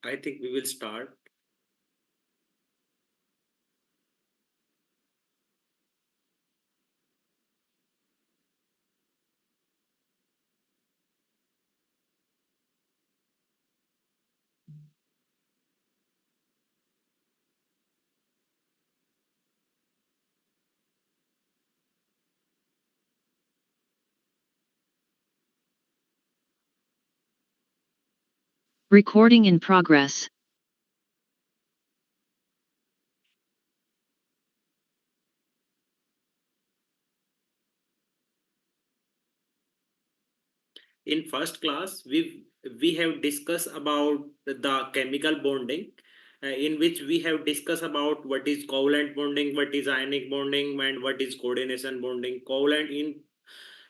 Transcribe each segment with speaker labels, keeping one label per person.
Speaker 1: I think we will start.
Speaker 2: Recording in progress.
Speaker 1: In first class, we have discussed about the chemical bonding, in which we have discussed about what is covalent bonding, what is ionic bonding, and what is coordination bonding. Covalent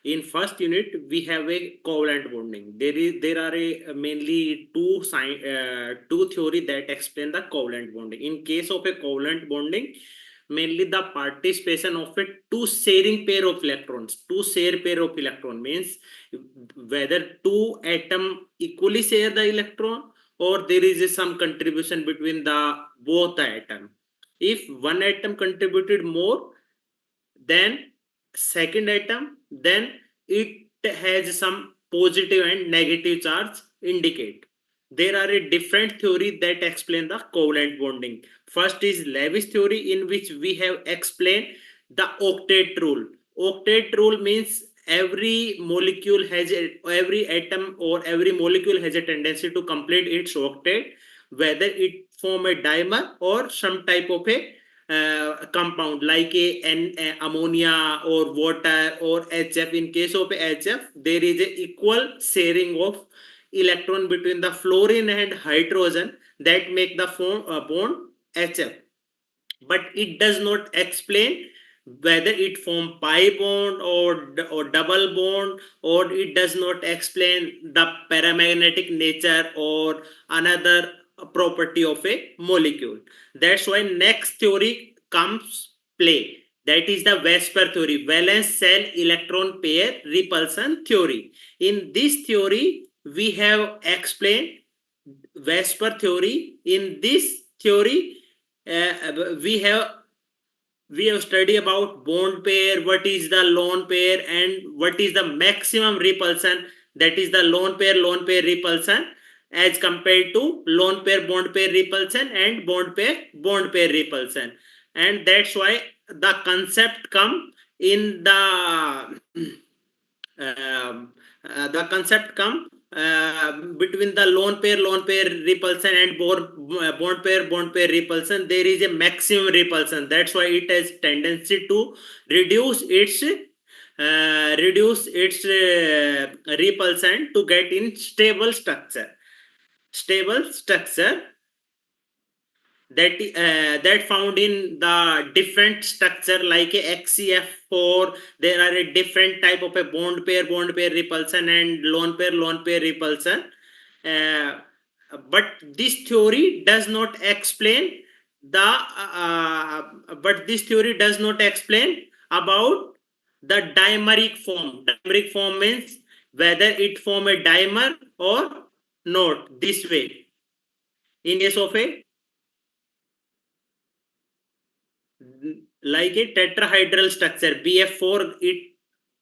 Speaker 1: in first unit we have a covalent bonding. There are a mainly two theory that explain the covalent bonding. In case of a covalent bonding, mainly the participation of a two sharing pair of electrons. Two share pair of electron means whether two atom equally share the electron, or there is some contribution between the both the atom. If one atom contributed more then second atom, then it has some positive and negative charge indicate. There are a different theory that explain the covalent bonding. First is Lewis theory, in which we have explained the octet rule. Octet rule means every atom or every molecule has a tendency to complete its octet, whether it form a dimer or some type of a compound like a ammonia or water or HF. In case of HF, there is a equal sharing of electron between the fluorine and hydrogen that make the bond HF. But it does not explain whether it form pi bond or double bond, or it does not explain the paramagnetic nature or another property of a molecule. That's why next theory comes play, that is the Vesper theory, valence shell electron pair repulsion theory. In this theory we have explained Vesper theory. In this theory, uh, we have we have studied about bond pair, what is the lone pair, and what is the maximum repulsion, that is the lone pair repulsion, as compared to lone pair bond pair repulsion and bond pair repulsion. And that's why the concept come in the concept come between the lone pair repulsion and bond pair repulsion. There is a maximum repulsion. That's why it has tendency to reduce its repulsion to get in stable structure that found in the different structure like a XCF4. There are a different type of a bond pair repulsion and lone pair repulsion. uh, but this theory does not explain the but this theory does not explain about the dimeric form. Dimeric form means whether it form a dimer or not. This way, in case of a like a tetrahedral structure BF4, it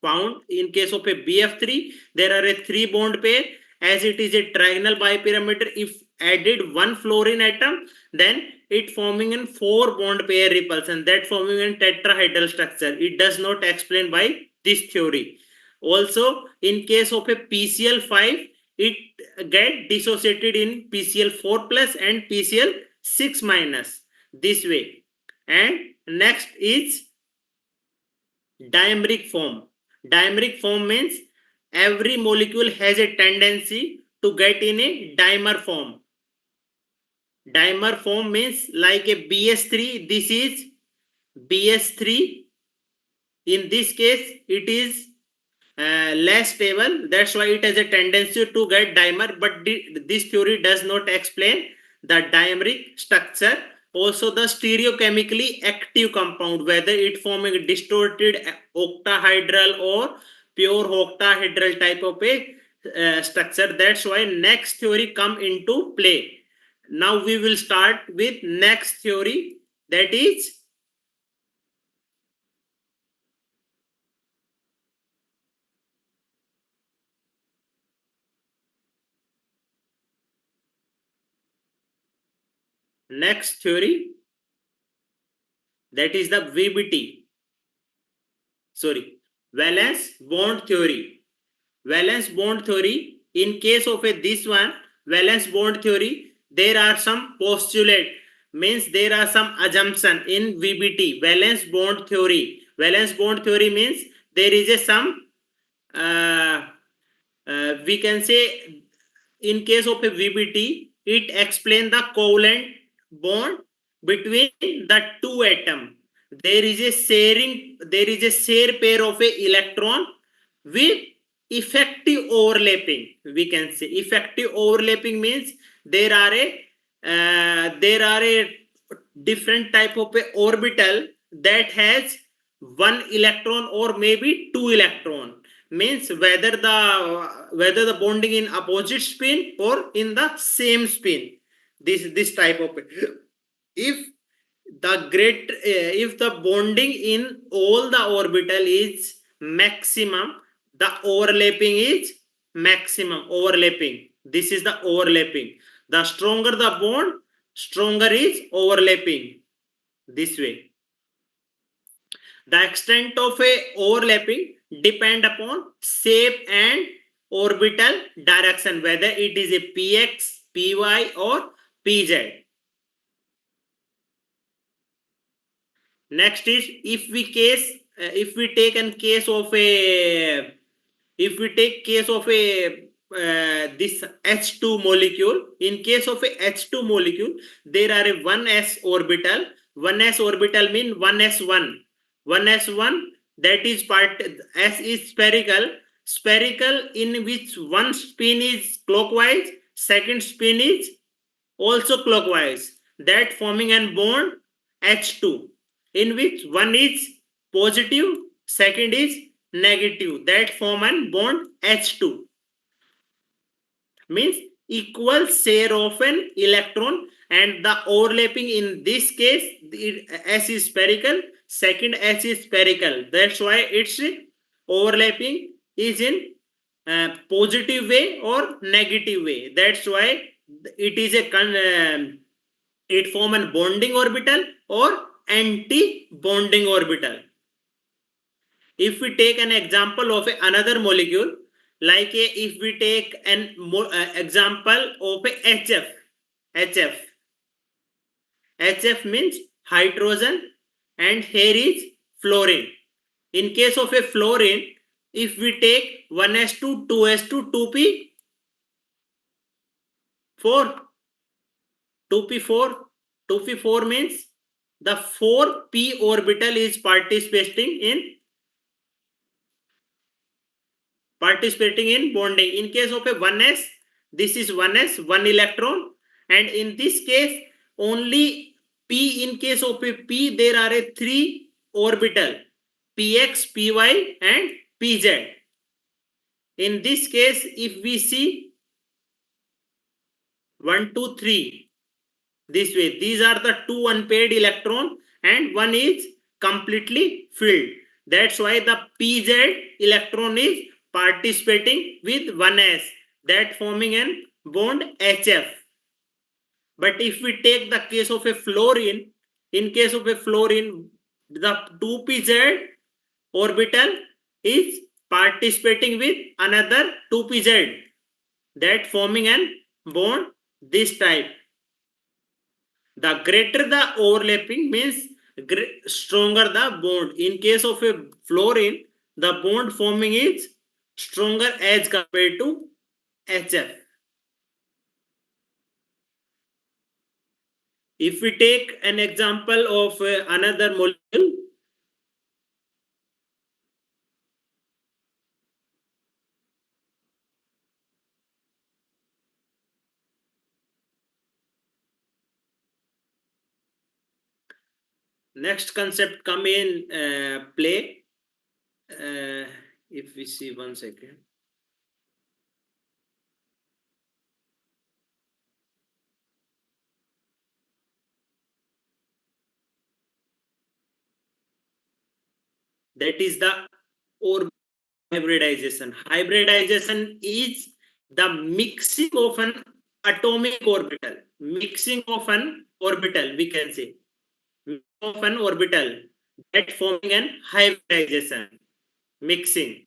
Speaker 1: found. In case of a BF3, there are a three bond pair. As it is a trigonal bipyramid, if added one fluorine atom, then it forming in four bond pair repulsion, that forming in tetrahedral structure. It does not explain by this theory. Also, in case of a PCl5, it get dissociated in PCl4 plus and PCl6 minus, this way. And next is dimeric form. Dimeric form means every molecule has a tendency to get in a dimer form. Dimer form means like a BS3. This is BS3. In this case, it is less stable. That's why it has a tendency to get dimer. But this theory does not explain the dimeric structure. Also, the stereochemically active compound, whether it forming a distorted octahedral or pure octahedral type of a structure. That's why next theory come into play. Now we will start with next theory, that is next theory, that is the V.B.T. Sorry, valence bond theory. Valence bond theory, in case of this one, valence bond theory, there are some postulate, means there are some assumption in V.B.T. valence bond theory. Valence bond theory means there is a some uh, we can say, in case of a V.B.T, it explains the covalent bond between the two atoms. There is a sharing, there is a share pair of a electron with effective overlapping. We can say effective overlapping means there are a different type of a orbital that has one electron or maybe two electron, means whether the bonding in opposite spin or in the same spin, this type of, if if the bonding in all the orbital is maximum, the overlapping is maximum overlapping. This is the overlapping. The stronger the bond, stronger is overlapping. This way, the extent of a overlapping depend upon shape and orbital direction, whether it is a px, py or pz. Next is, if we take an case of a, if we take case of a this H2 molecule, in case of a H2 molecule, there are a 1s orbital. 1s orbital mean 1s1. 1s1, that is part, s is spherical, spherical in which one spin is clockwise, second spin is also clockwise, that forming an bond H2, in which one is positive, second is negative, that form an bond H2, means equal share of an electron, and the overlapping in this case, S is spherical, second S is spherical, that's why its overlapping is in positive way or negative way, that's why it is a it form an bonding orbital or anti bonding orbital. If we take an example of another molecule, like if we take an example of a HF. HF means hydrogen, and here is fluorine. In case of a fluorine, if we take 1s2, 2s2, 2p4, 2p4, 2p4 means the 4p orbital is participating in bonding. In case of a 1s, this is 1s, 1 electron, and in this case only p, in case of a p there are a 3 orbital, px, py and pz. In this case, if we see 1 2 3, this way, these are the two unpaired electron and one is completely filled, that's why the pz electron is participating with 1s, that forming an bond HF. But if we take the case of a fluorine, in case of a fluorine, the 2pz orbital is participating with another 2pz, that forming an bond this type. The greater the overlapping means stronger the bond. In case of a fluorine, the bond forming is stronger as compared to HF. If we take an example of another molecule, next concept come in play. If we see 1 second. That is the orbital hybridization. Hybridization is the mixing of an atomic orbital. Mixing of an orbital, we can say. Of an orbital that forming an hybridization. Mixing.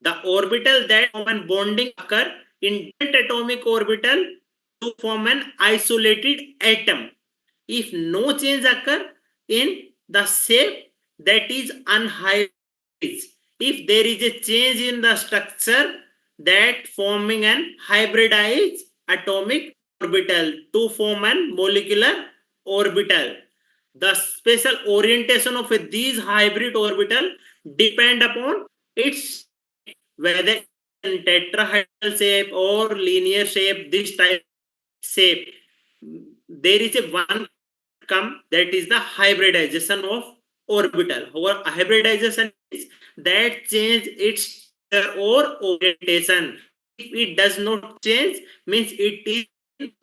Speaker 1: The orbital that form an bonding occur in different atomic orbital to form an isolated atom. If no change occur in the shape, that is unhybridized. If there is a change in the structure, that forming an hybridized atomic orbital to form an molecular orbital. The special orientation of these hybrid orbital depend upon its whether in tetrahedral shape or linear shape, this type shape, there is a one come that is the hybridization of orbital. However, hybridization is that change its or orientation. If it does not change, means it is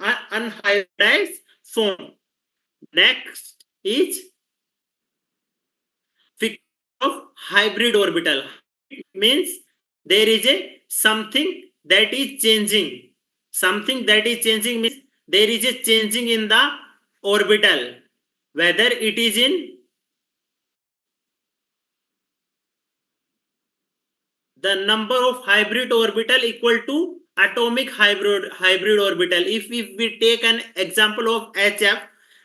Speaker 1: an unhybridized form. Next is fixation of hybrid orbital. Means there is a something that is changing. Something that is changing means there is a changing in the orbital, whether it is in the number of hybrid orbital equal to atomic hybrid orbital. If we take an example of HF,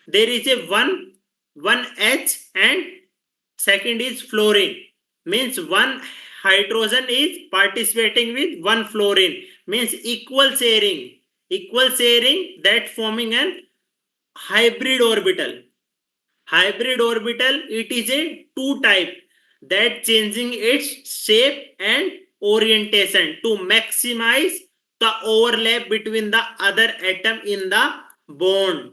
Speaker 1: there is a one H and second is fluorine. Means one hydrogen is participating with one fluorine. Means equal sharing that forming an hybrid orbital. Hybrid orbital, it is a two type that changing its shape and orientation to maximize the overlap between the other atom in the bond.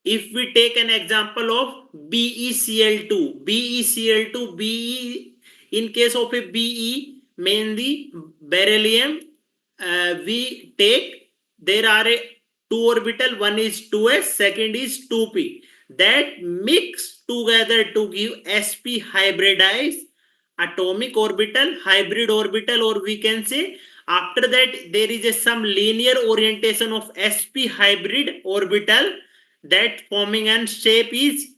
Speaker 1: If we take an example of BeCl2, BeCl2, Be in case of a Be mainly beryllium, we take there are a two orbital, one is 2s, second is 2p, that mix together to give sp hybridized atomic orbital, hybrid orbital, or we can say after that there is a some linear orientation of sp hybrid orbital that forming an shape is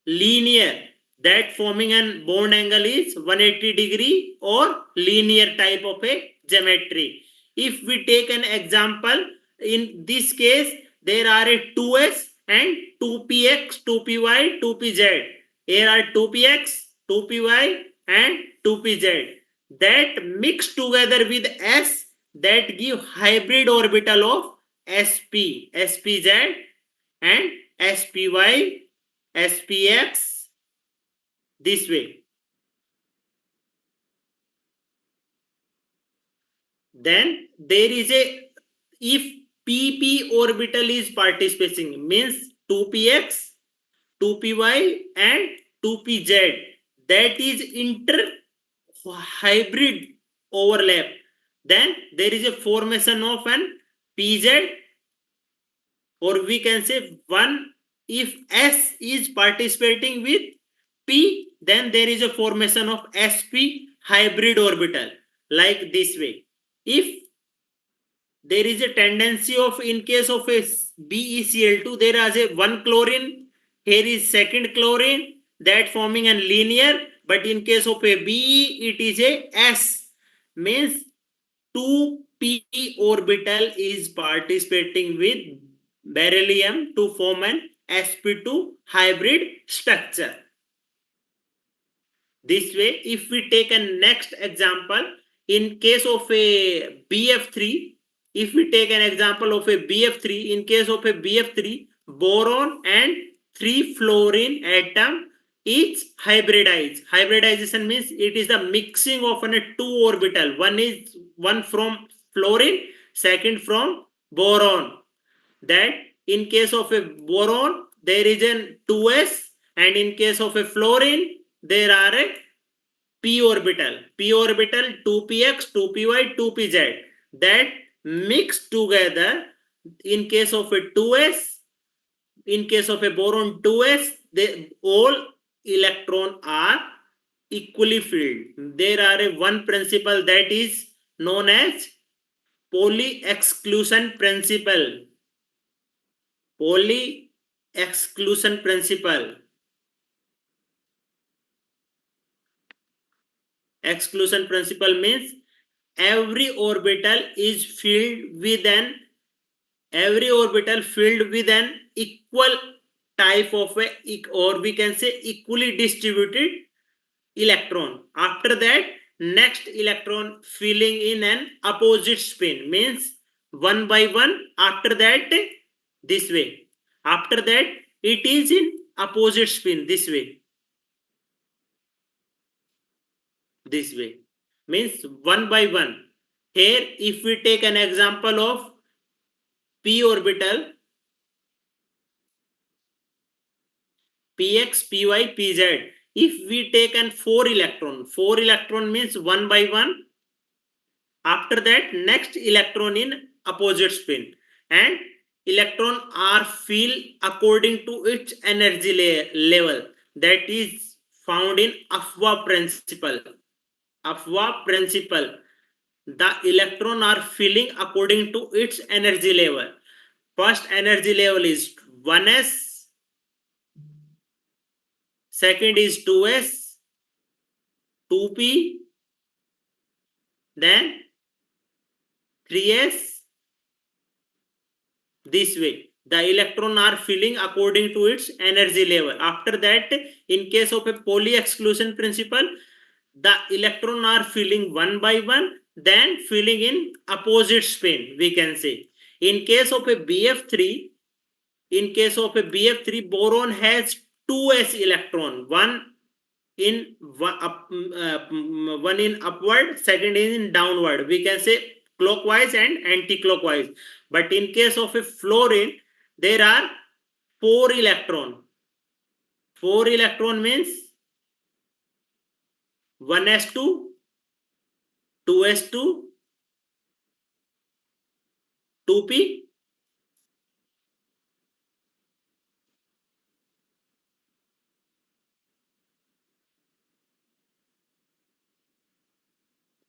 Speaker 1: linear, that forming an bond angle is 180 degree or linear type of a geometry. If we take an example, in this case there are a 2s and 2px, 2py, 2pz. Here are 2px, 2py and 2pz that mix together with s, that give hybrid orbital of sp, spz and spy, spx, this way. Then there is a, if pp orbital is participating, means 2px, 2py and 2pz, that is inter hybrid overlap, then there is a formation of an pz, or we can say one, if s is participating with p, then there is a formation of sp hybrid orbital, like this way. If there is a tendency of, in case of a BeCl2, there is a one chlorine, here is second chlorine, that forming a linear, but in case of a Be, it is a s, means 2p orbital is participating with beryllium to form an sp2 hybrid structure. This way, if we take a next example, in case of a BF3, if we take an example of a BF3, in case of a BF3, boron and 3 fluorine atom is hybridized. Hybridization means it is the mixing of a two orbital. One is one from fluorine, second from boron. That in case of a boron, there is an 2s, and in case of a fluorine, there are a p orbital, 2px, 2py, 2pz, that mix together in case of a 2s, in case of a boron 2s, they all electron are equally filled. There are a one principle that is known as Pauli exclusion principle. Pauli exclusion principle. Exclusion principle means every orbital is filled with an equal type of a, or we can say equally distributed electron. After that, next electron filling in an opposite spin means one by one. After that, this way. After that, it is in opposite spin this way. This way means one by one. Here, if we take an example of p orbital, px, py, pz. If we take an 4 electron means one by one. After that, next electron in opposite spin, and electron are filled according to its energy level, that is found in Afwa principle. Afwa principle. The electron are filling according to its energy level. First energy level is 1s, second is 2s, 2p, then 3s. This way the electron are filling according to its energy level. After that, in case of a Pauli exclusion principle, the electron are filling one by one, then filling in opposite spin, we can say. In case of a BF3, boron has 2s electron, in one in upward, second is in downward, we can say clockwise and anti-clockwise. But in case of a fluorine, there are 4 electron. 4 electron means 1s2, 2s2, 2p,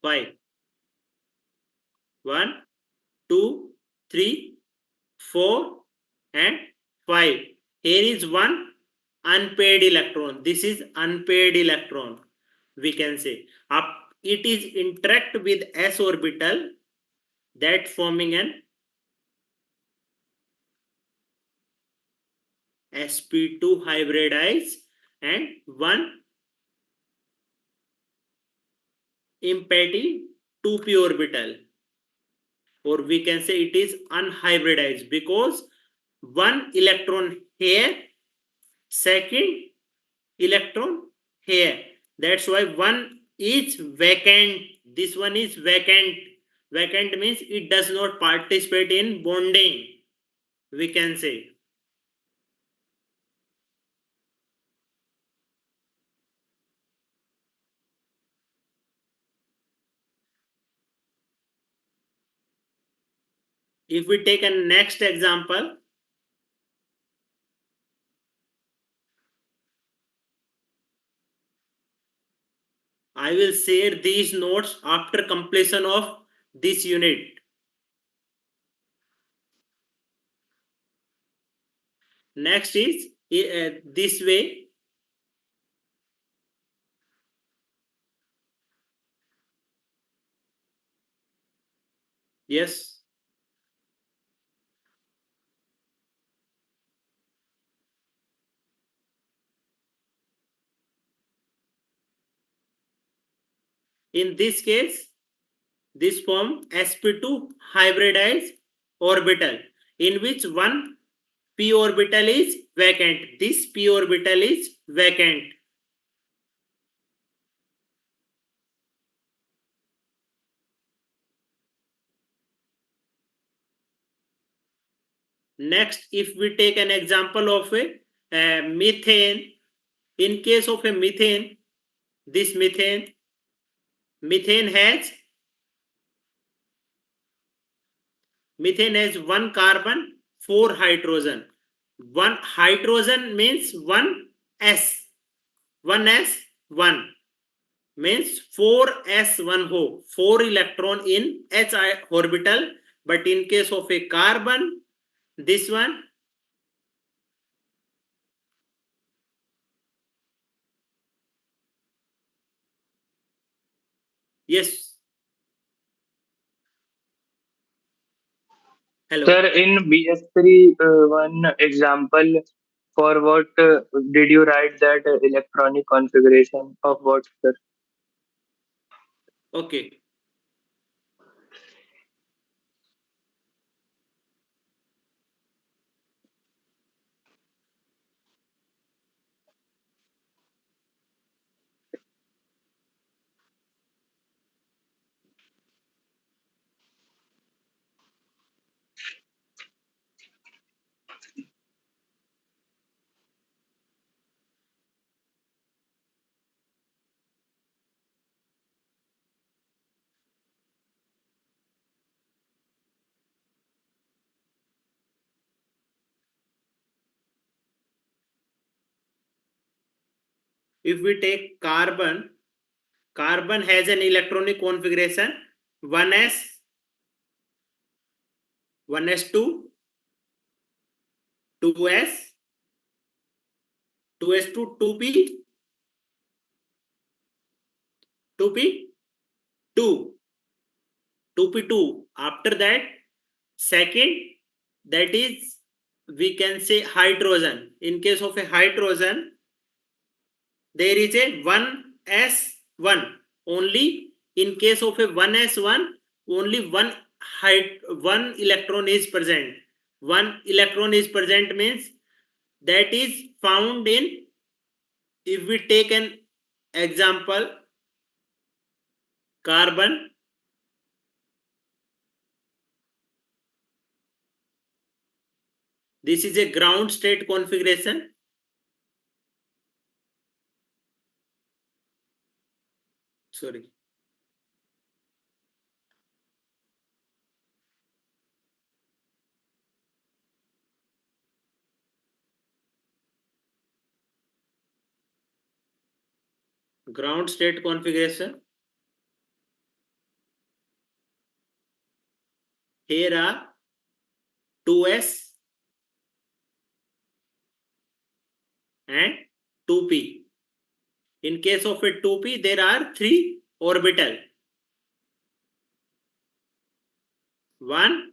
Speaker 1: 5. 1, 2, 3, 4 and 5. Here is one unpaired electron. This is unpaired electron, we can say. It is interact with s orbital, that forming an sp2 hybridize and one empty 2p orbital, or we can say it is unhybridized, because one electron here, second electron here. That's why one is vacant. This one is vacant. Vacant means it does not participate in bonding, we can say. If we take a next example, I will share these notes after completion of this unit. Next is this way. Yes. In this case, this form sp2 hybridized orbital, in which one p orbital is vacant. This p orbital is vacant. Next, if we take an example of a methane, in case of a methane, this methane has one carbon, 4 hydrogen. One hydrogen means 1s. 1s1 means 4s1 ho, 4 electron in h orbital. But in case of a carbon, this one, yes, hello.
Speaker 2: Sir, in BS3, one example for what did you write that electronic configuration of what, sir?
Speaker 1: Okay, if we take carbon, carbon has an electronic configuration 1s, 1s2, 2s, 2s2, 2p, 2p, 2, 2p2. After that, second, that is, we can say hydrogen. In case of a hydrogen, there is a 1s1 only. In case of a 1s1, only one electron is present. One electron is present means that is found in, if we take an example, carbon, this is a ground state configuration. Sorry, ground state configuration. Here are 2s and 2p. In case of a 2p, there are 3 orbital. 1,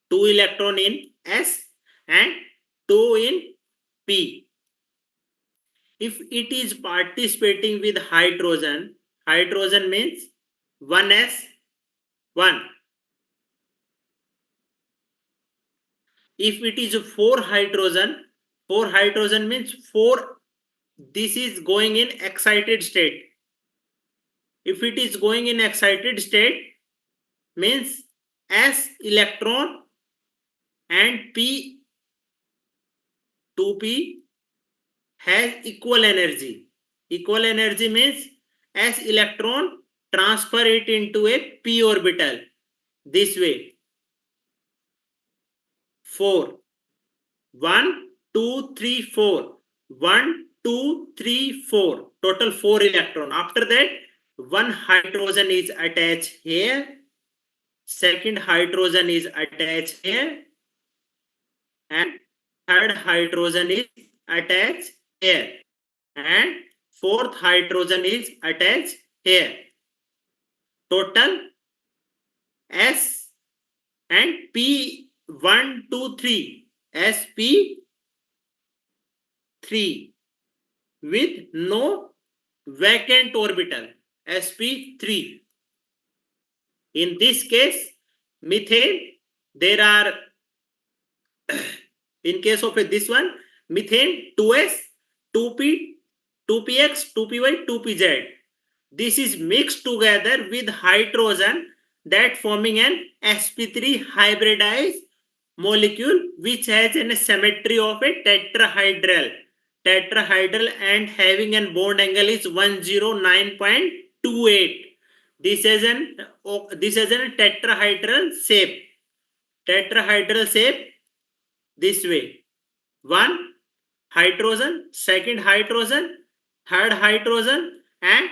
Speaker 1: 2 electron in s and 2 in p. If it is participating with hydrogen, hydrogen means 1s1. If it is 4 hydrogen, 4 hydrogen means 4, this is going in excited state. If it is going in excited state, means s electron and p, 2p has equal energy. Equal energy means s electron transfer it into a p orbital. This way, 4. 1, 2, 3, 4. 1, 2, 3, 4. Total 4 electron. After that, one hydrogen is attached here. Second hydrogen is attached here. And third hydrogen is attached here. And fourth hydrogen is attached here. Total S and P 1, 2, 3. sp3 with no vacant orbital. sp3. In this case, methane, there are, in case of this one, methane 2s, 2p, 2px, 2py, 2pz. This is mixed together with hydrogen, that forming an sp3 hybridized molecule which has a symmetry of a tetrahedral and having a bond angle is 109.28. This is an tetrahedral shape. Tetrahedral shape, this way. one hydrogen, second hydrogen, third hydrogen, and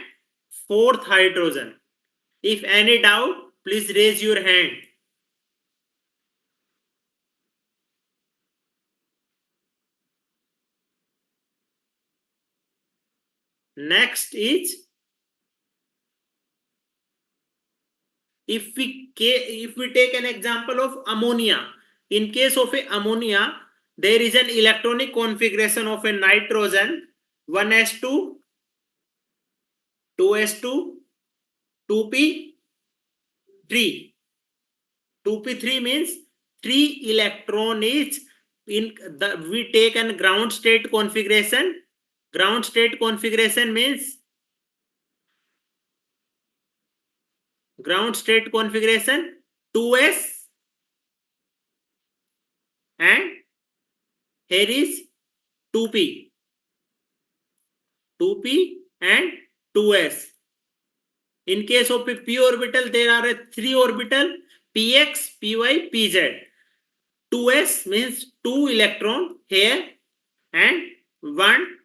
Speaker 1: fourth hydrogen. If any doubt, please raise your hand. Next is, if we take an example of ammonia, in case of a ammonia, there is an electronic configuration of a nitrogen 1s2, 2s2, 2p3. 2p3 means 3 electron is in the, we take an ground state configuration. Ground state configuration means ground state configuration 2s, and here is 2p, 2p and 2s. In case of a p orbital, there are a 3 orbital px, py, pz. 2s means 2 electron here, and 1,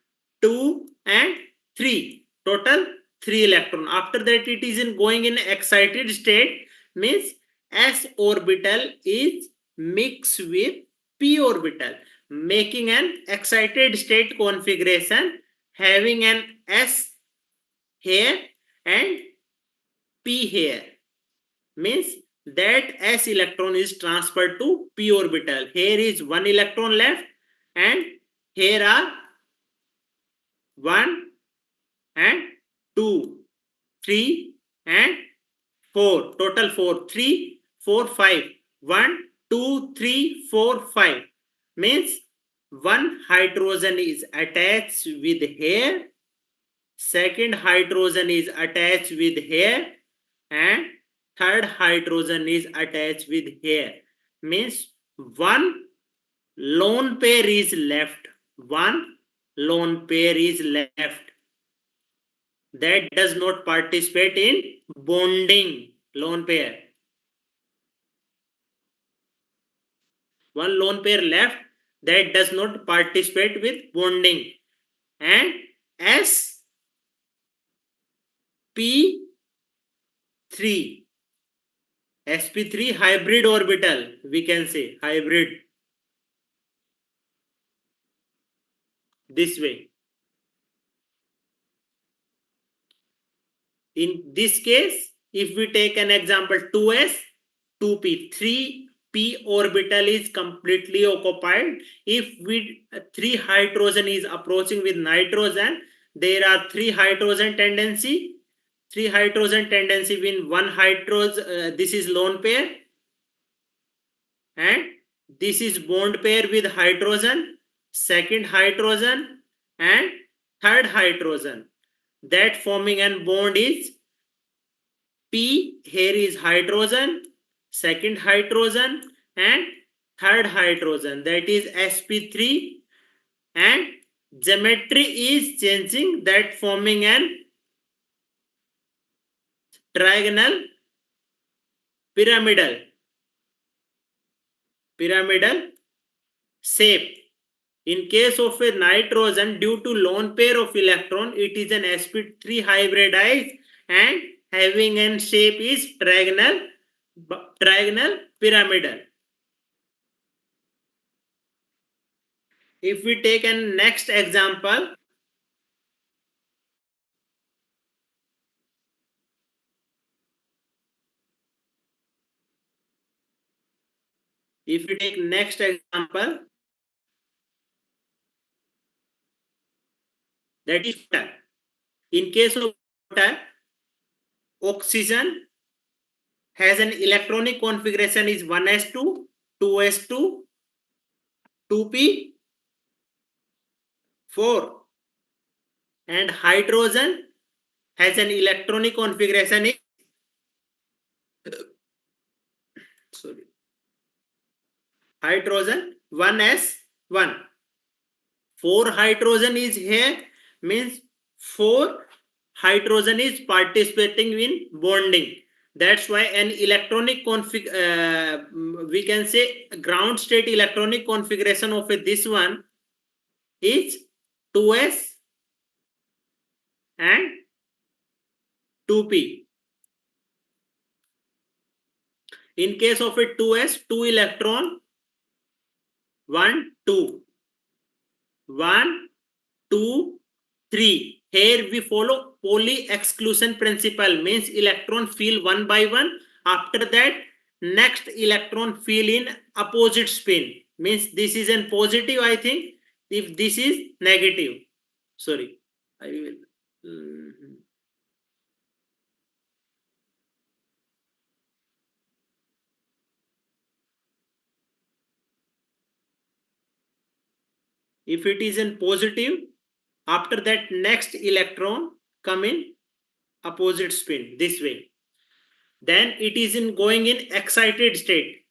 Speaker 1: 2 and 3. Total 3 electron. After that, it is in going in excited state, means s orbital is mixed with p orbital, making an excited state configuration having an s here and p here, means that s electron is transferred to p orbital. Here is 1 electron left, and here are 1 and 2, 3 and 4. Total 4. 3, 4, 5. 1, 2, 3, 4, 5. Means one hydrogen is attached with here, second hydrogen is attached with here, and third hydrogen is attached with here. Means one lone pair is left. One lone pair is left that does not participate in bonding. Lone pair. One lone pair left that does not participate with bonding. And sp3, sp3 hybrid orbital, we can say hybrid, this way. In this case, if we take an example 2s, 2p, 3p orbital is completely occupied. If we 3 hydrogen is approaching with nitrogen, there are 3 hydrogen tendency. 3 hydrogen tendency in one hydrogen, this is lone pair, and this is bond pair with hydrogen, second hydrogen and third hydrogen. That forming an bond is P, here is hydrogen, second hydrogen and third hydrogen, that is sp3, and geometry is changing, that forming an trigonal pyramidal shape. In case of a nitrogen, due to lone pair of electron, it is an sp3 hybridized and having an shape is trigonal pyramidal. If we take a next example, if we take next example, that is water. In case of water, oxygen has an electronic configuration is 1s2, 2s2, 2p4, and hydrogen has an electronic configuration is, sorry, hydrogen 1s1. 4 hydrogen is here, means 4 hydrogen is participating in bonding. That's why an electronic we can say ground state electronic configuration of this one is 2s and 2p. In case of a 2s, 2 electron, 1, 2, 1, 2, 3. Here we follow Pauli exclusion principle, means electron fill one by one. After that, next electron fill in opposite spin, means this is an positive, I think. If this is negative, sorry, I will. If it is in positive, after that next electron come in opposite spin this way. Then it is in going in excited state.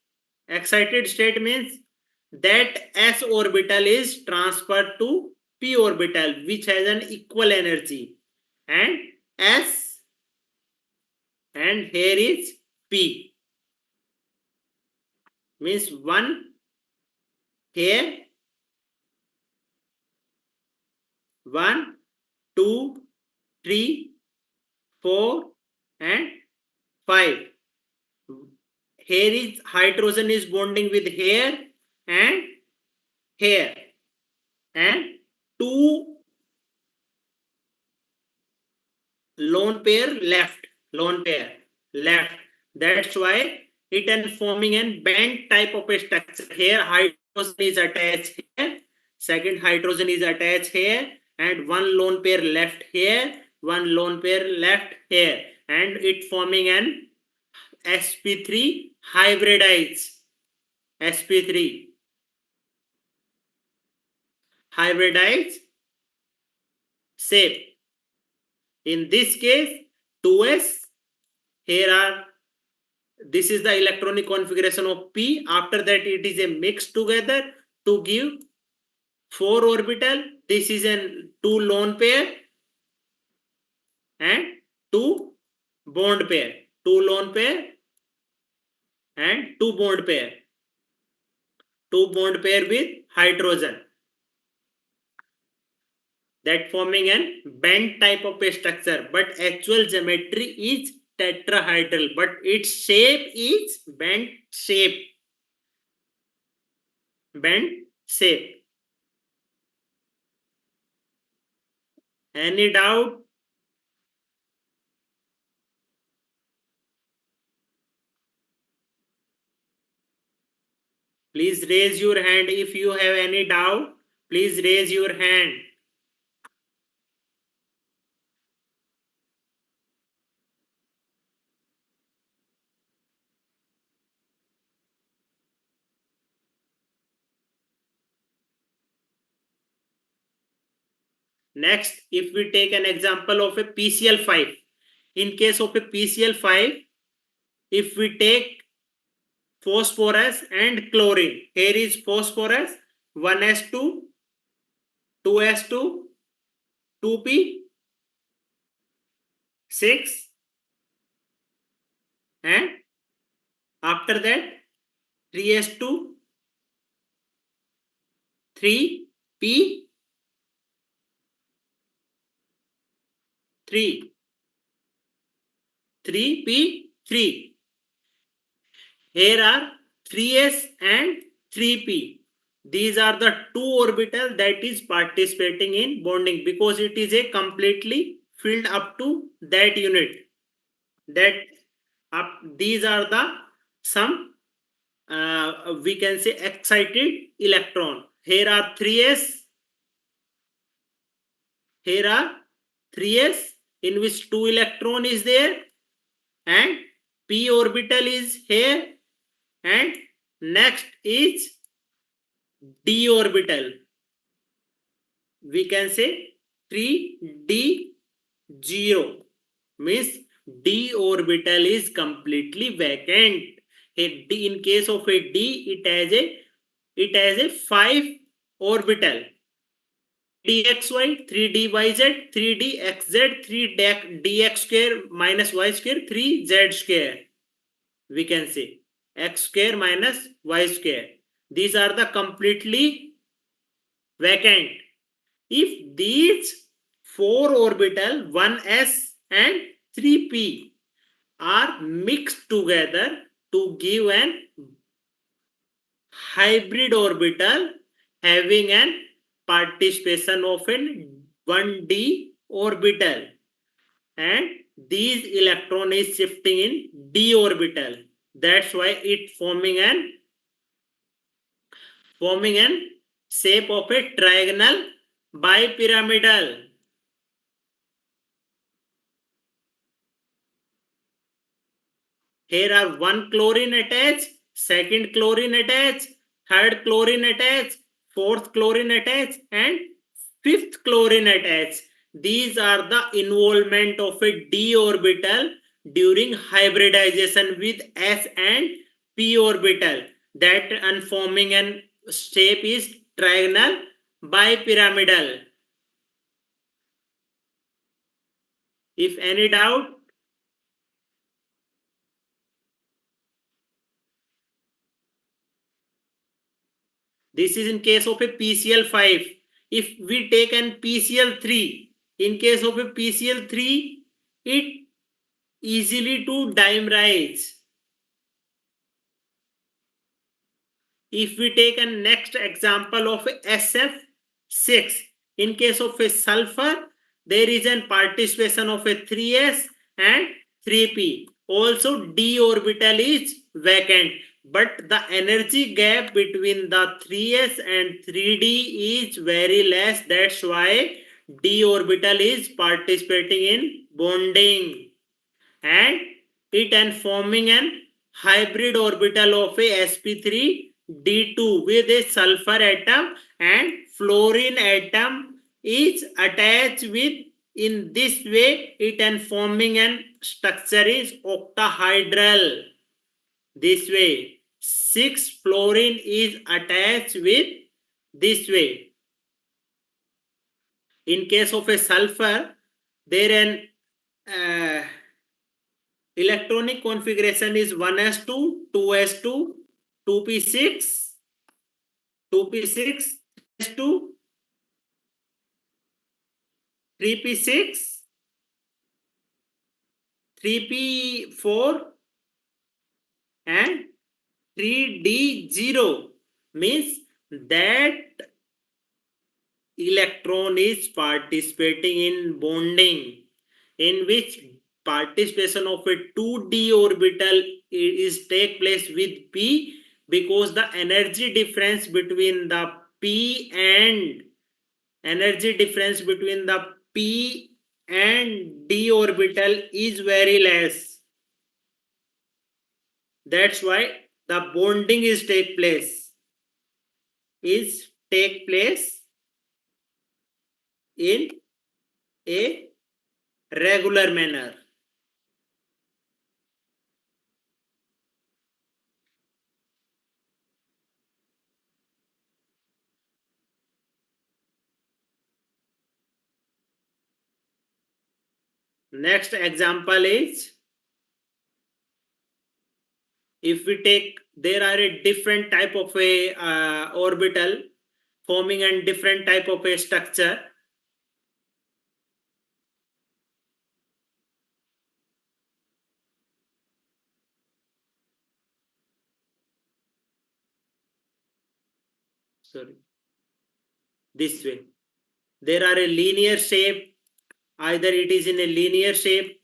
Speaker 1: Excited state means that s orbital is transferred to p orbital, which has an equal energy, and s, and here is p, means 1 here, 1, 2, 3, 4 and 5. Here is hydrogen is bonding with here and here, and 2 lone pair left. That's why it is forming an band type of a structure. Here hydrogen is attached here, second hydrogen is attached here, and one lone pair left here, one lone pair left here, and it forming an sp3 hybridized, sp3 hybridized shape. In this case, 2s, here are, this is the electronic configuration of p. After that, it is a mix together to give 4 orbital. This is an 2 lone pair and 2 bond pair, 2 lone pair and 2 bond pair, 2 bond pair with hydrogen, that forming an band type of a structure, but actual geometry is tetrahedral, but its shape is band shape, band shape. Any doubt? Please raise your hand if you have any doubt. Please raise your hand. Next, if we take an example of a PCl5. In case of a PCl5, if we take phosphorus and chlorine, here is phosphorus 1s2, 2s2, 2p, 6, and after that 3s2, 3p, 3, 3p3. Here are 3s and 3p. These are the 2 orbital that is participating in bonding, because it is a completely filled up to that unit. That up, these are the some we can say excited electron. Here are 3s. Here are 3s in which 2 electron is there, and p orbital is here, and next is d orbital. We can say 3d0, means d orbital is completely vacant. In case of a d, it has a 5 orbital, dxy, 3dyz, 3dxz, 3dx square minus y square, 3z square. We can say x square minus y square. These are the completely vacant. If these 4 orbital 1s and 3p are mixed together to give an hybrid orbital having an participation of an 1d orbital, and these electron is shifting in d orbital. That's why it forming an shape of a trigonal bipyramidal. Here are one chlorine attached, second chlorine attached, third chlorine attached, fourth chlorine attached, and fifth chlorine attached. These are the involvement of a d orbital during hybridization with s and p orbital, that and forming an shape is trigonal bipyramidal. If any doubt, this is in case of a PCl5. If we take an PCl3, in case of a PCl3, it easily to dimerize. If we take a next example of SF6, in case of a sulfur, there is a participation of a 3s and 3p. Also, d orbital is vacant, but the energy gap between the 3s and 3d is very less. That's why d orbital is participating in bonding, and it and forming an hybrid orbital of a sp3d2 with a sulfur atom and fluorine atom is attached with. In this way, it and forming an structure is octahedral. This way, 6 fluorine is attached with this way. In case of a sulfur, there an electronic configuration is 1s2, 2s2, 2p6, 2p6, s2, 3p6, 3p4, and 3d0. Means that electron is participating in bonding, in which participation of a 2d orbital is take place with p, because the energy difference between the p and d orbital is very less. That's why the bonding is take place in a regular manner. Next example is, if we take, there are a different type of a orbital forming a different type of a structure. Sorry, this way. There are a linear shape, either it is in a linear shape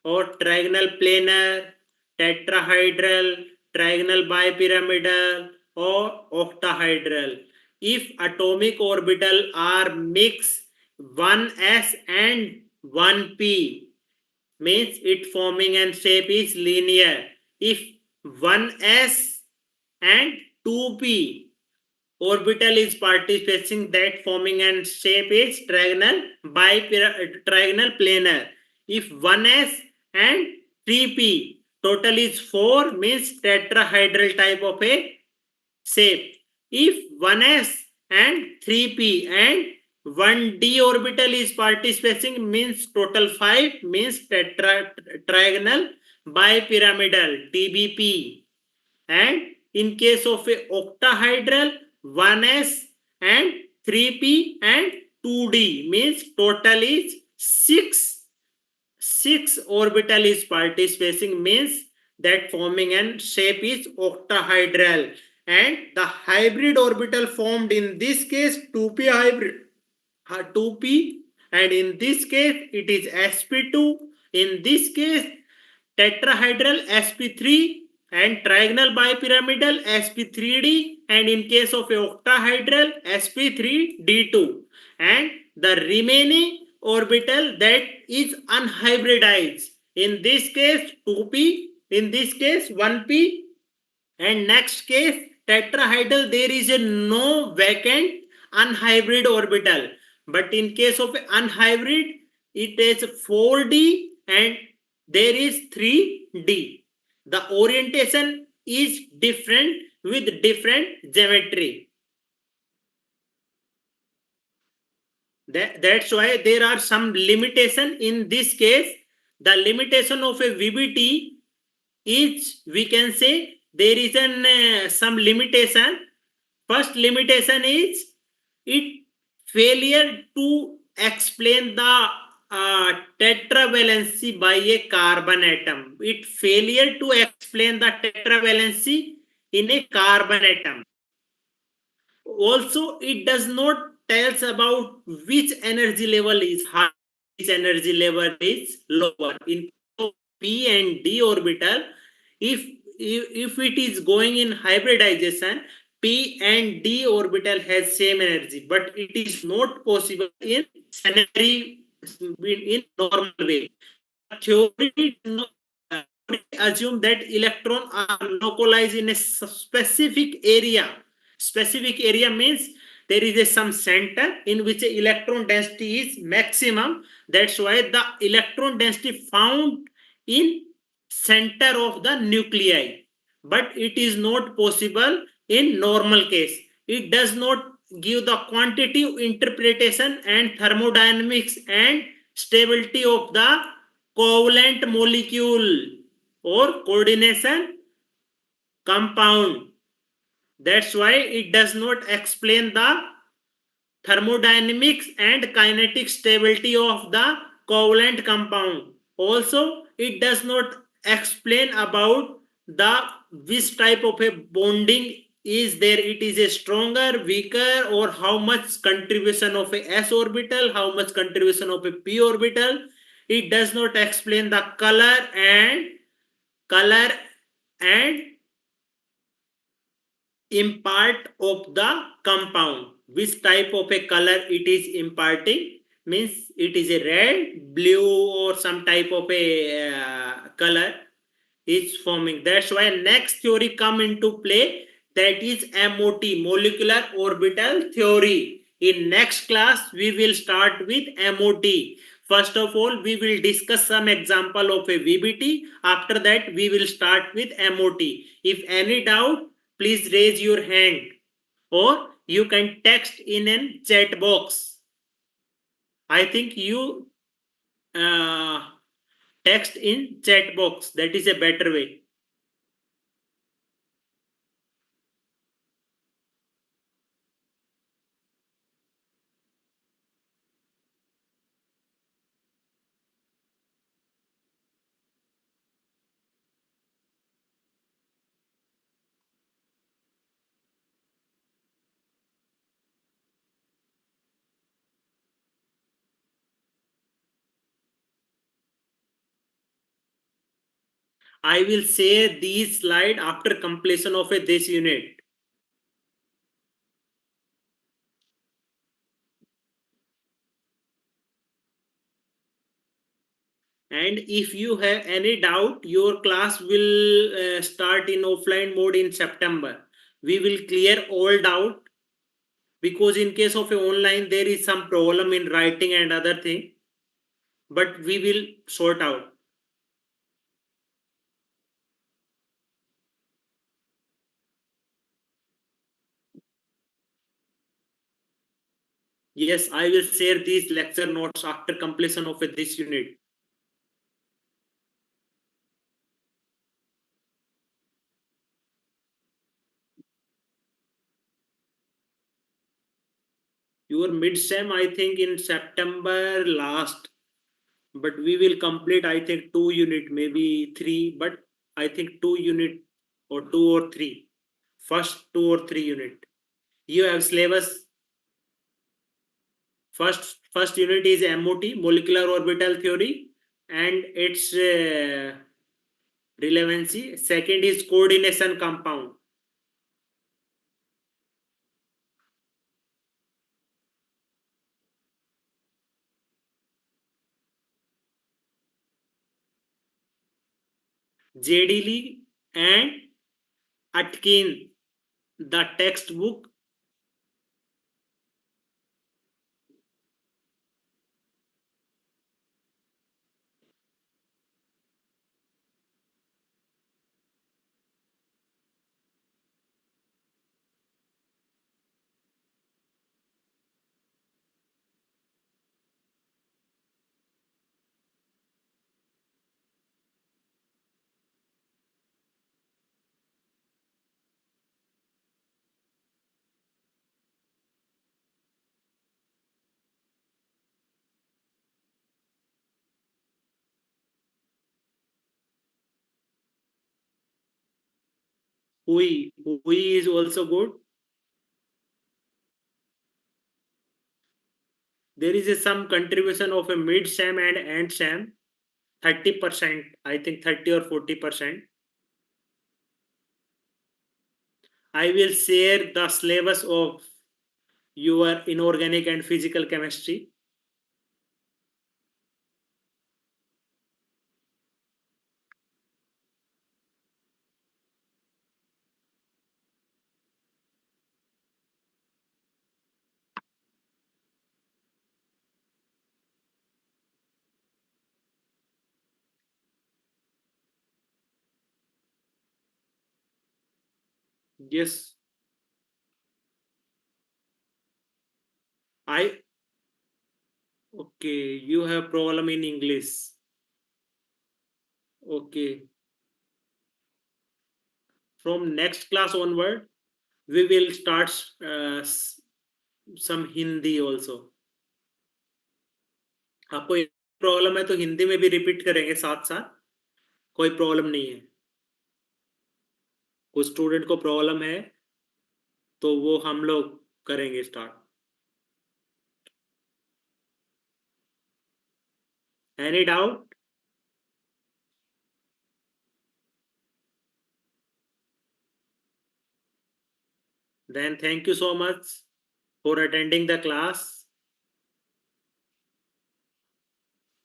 Speaker 1: or trigonal planar, tetrahedral, trigonal bipyramidal, or octahedral. If atomic orbital are mixed 1s and 1p, means it forming and shape is linear. If 1s and 2p orbital is participating, that forming and shape is trigonal planar. If 1s and 3p total is 4, means tetrahedral type of a shape. If 1s and 3p and 1d orbital is participating, means total 5, means trigonal bipyramidal TBP. And in case of a octahedral, 1s and 3p and 2D, means total is 6 orbital is participating, means that forming and shape is octahedral, and the hybrid orbital formed in this case 2p hybrid, 2p, and in this case it is sp2, in this case tetrahedral sp3, and trigonal bipyramidal sp3d, and in case of a octahedral sp3d2, and the remaining orbital that is unhybridized, in this case 2p, in this case 1p, and next case tetrahedral there is a no vacant unhybrid orbital, but in case of unhybrid it is 4d and there is 3d. The orientation is different with different geometry. That's why there are some limitation in this case. The limitation of a VBT is, we can say, there is an some limitation. First limitation is it failure to explain the tetravalency by a carbon atom. It failure to explain the tetravalency in a carbon atom. Also, it does not tells about which energy level is high, which energy level is lower. In p and d orbital, if if it is going in hybridization, p and d orbital has same energy, but it is not possible in scenario, in normal way. Theory assume that electron are localized in a specific area. Specific area means there is a some center in which electron density is maximum. That's why the electron density found in center of the nuclei, but it is not possible in normal case. It does not give the quantitative interpretation and thermodynamics and stability of the covalent molecule or coordination compound. That's why it does not explain the thermodynamics and kinetic stability of the covalent compound. Also, it does not explain about the which type of a bonding is there. It is a stronger, weaker, or how much contribution of a s orbital, how much contribution of a p orbital. It does not explain the color and impart of the compound, which type of a color it is imparting, means it is a red, blue, or some type of a color is forming. That's why next theory come into play, that is MOT, molecular orbital theory. In next class we will start with MOT. First of all we will discuss some example of a VBT. After that we will start with MOT. If any doubt, please raise your hand, or you can text in a chat box. I think you uh, text in chat box, that is a better way. I will share these slide after completion of this unit. And if you have any doubt, your class will start in offline mode in September. We will clear all doubt, because in case of a online there is some problem in writing and other thing, but we will sort out. Yes, I will share these lecture notes after completion of this unit. Your mid-sem, I think in September last, but we will complete, I think 2 unit, maybe 3, but I think 2 unit or 2 or 3. First 2 or 3 unit. You have syllabus. First unit is MOT, molecular orbital theory, and its relevancy. Second is coordination compound. JD Lee and Atkin, the textbook. Hui is also good. There is some contribution of a mid SAM and end SAM, 30%, I think 30 or 40%. I will share the syllabus of your inorganic and physical chemistry. Yes, I okay. You have problem in English. Okay. From next class onward, we will start some Hindi also. आपको problem है तो हिंदी में भी repeat करेंगे साथ साथ, कोई problem नहीं है. कुछ स्टूडेंट को प्रॉब्लम है तो वो हम लोग करेंगे start. Any doubt? Then thank you so much for attending the class.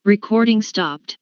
Speaker 3: Recording stopped.